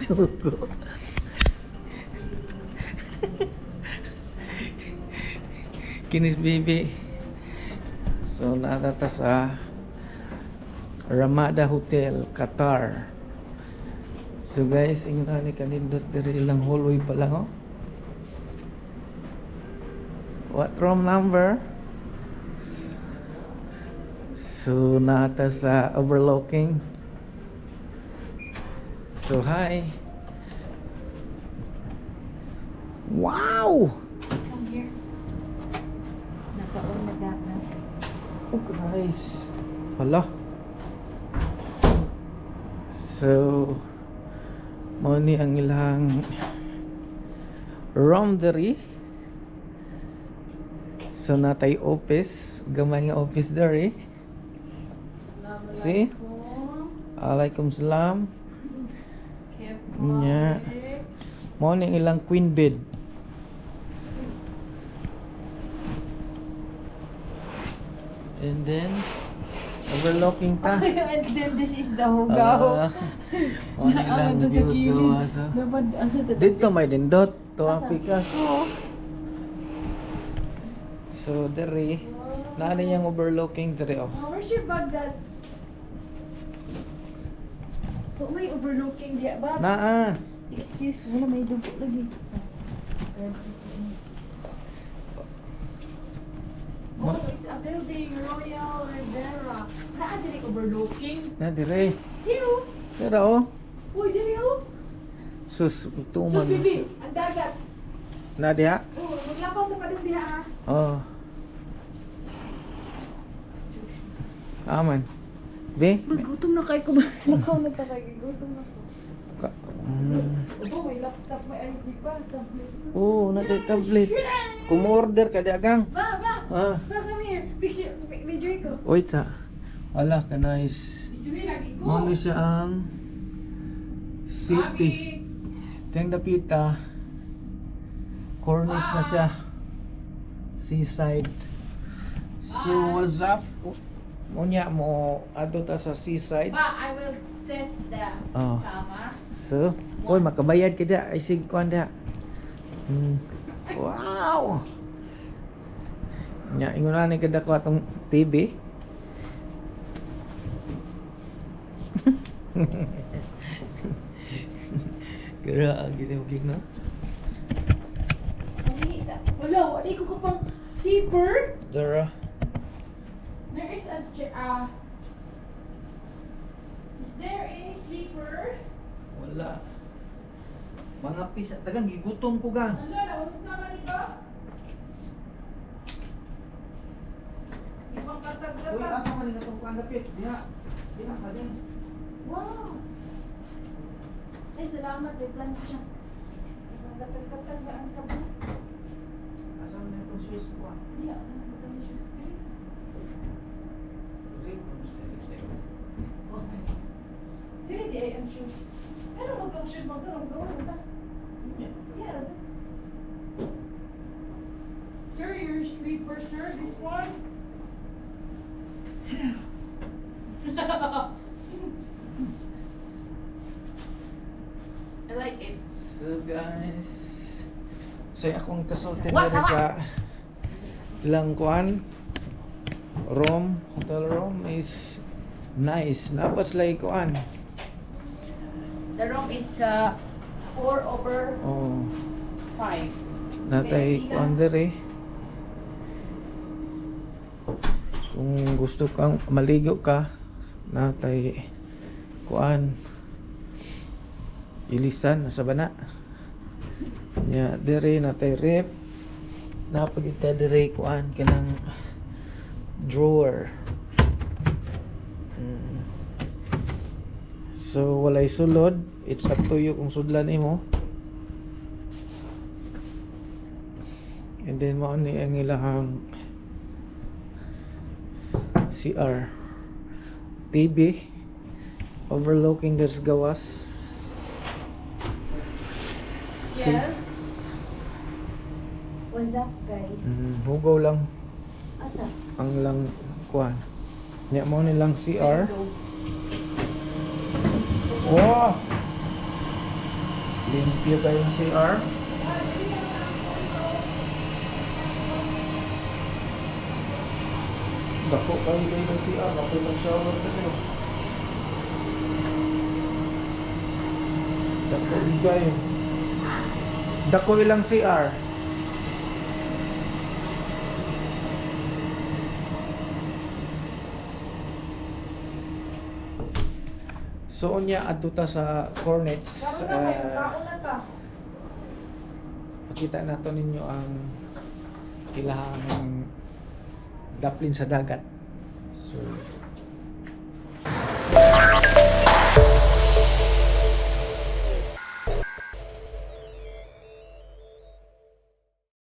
Sugo. Kinis baby. So natata sa Ramada Hotel, Qatar. So guys, ingon ani kanindot diri ilang hallway pa lang oh. What room number? So nata sa overlooking. So hi. Wow! Come here. Naka-on na dapat. Oh guys. Hala. So mo ni ang ilang laundry. So natay office, gamay nga office there eh. See? Alaikum salam. Nya. Mo ni ang ilang queen bed. And then overlooking ta. And then this is the hugaw. Mo ni ilang views gawas. Dapat asa Dito may dindot to api ka. Oo. So dere na yang overlooking dere oh. Where's your bag, Dad? Oh, may overlooking diya ba? Naa. Excuse, wala may dugo lagi. Oh, it's a building, Royal Rivera. Naa dili overlooking. Na dire. Here, Dere oh. uy, dili oh. Sus So, tuman. bibi, ang dagat. Na diha. Oh, maglakaw mo pa doon diha ah. Oh. Aman. Be? Magutom na kayo ko ba? Lakaw na ta kayo, gutom na ko. Opo, may laptop, may ID pa, tablet. Oh, na tablet. Kumorder ka dagang. Ba, Ah. come here. Picture, video ko. Wait sa. Wala ka nice. Video lagi ko. Mo siya ang city. Teng dapita. Cornish na siya. Seaside. So what's up? Mo niya mo adto ta sa seaside. Ba, I will test the Oh. camera. So, oy makabayad ka dia. Ay sig kuan dia. Wow. Nya ingon na ni kada ko atong TV. Kira gini ugig na. Wala, wala ko kapang zipper. Dara. There is is there any sleepers? Wala. Mga pisa tagang gigutom ko gang. Ano na, wala sama nito? Ibang Uy, katag-katag. asa man nga tong kuan dapit? Diha. Diha pa din. Wow! Ay, salamat. May plan ko siya. Ibang katag-katag na ang sabon. Asa man itong shoes ko? Hindi, ano ba ang shoes ko? Okay. Dili di ay ang shoes. Ano mag-shoes? Mag-gawa mo ta? Yeah. Sir, your sleeper, sir. This one? I like it. So guys, say akong kasulti What? diri sa ilang kuan room, hotel room is nice. Napos lay kuan. The room is 4/5. Oh, natay kuan diri. Kung gusto kang maligo ka, natay kuan ilisan sa bana. Nya diri natay rep. Napagita diri kuan kanang drawer. So walay sulod, it's up to you kung sudlan imo. And then mao ni ang ilahang CR, TV overlooking this gawas. Yes. What's up, guys? Hugaw lang Asa? ang lang kuan. Nya mo nilang CR. Wow! Limpyo kayong CR. Dako kayo ng CR. Dako ng shower ka kayo. Dako kayo. Dako ilang CR. So unya adto ta sa Cornets. Makita nato ninyo ang ilahang daplin sa dagat. So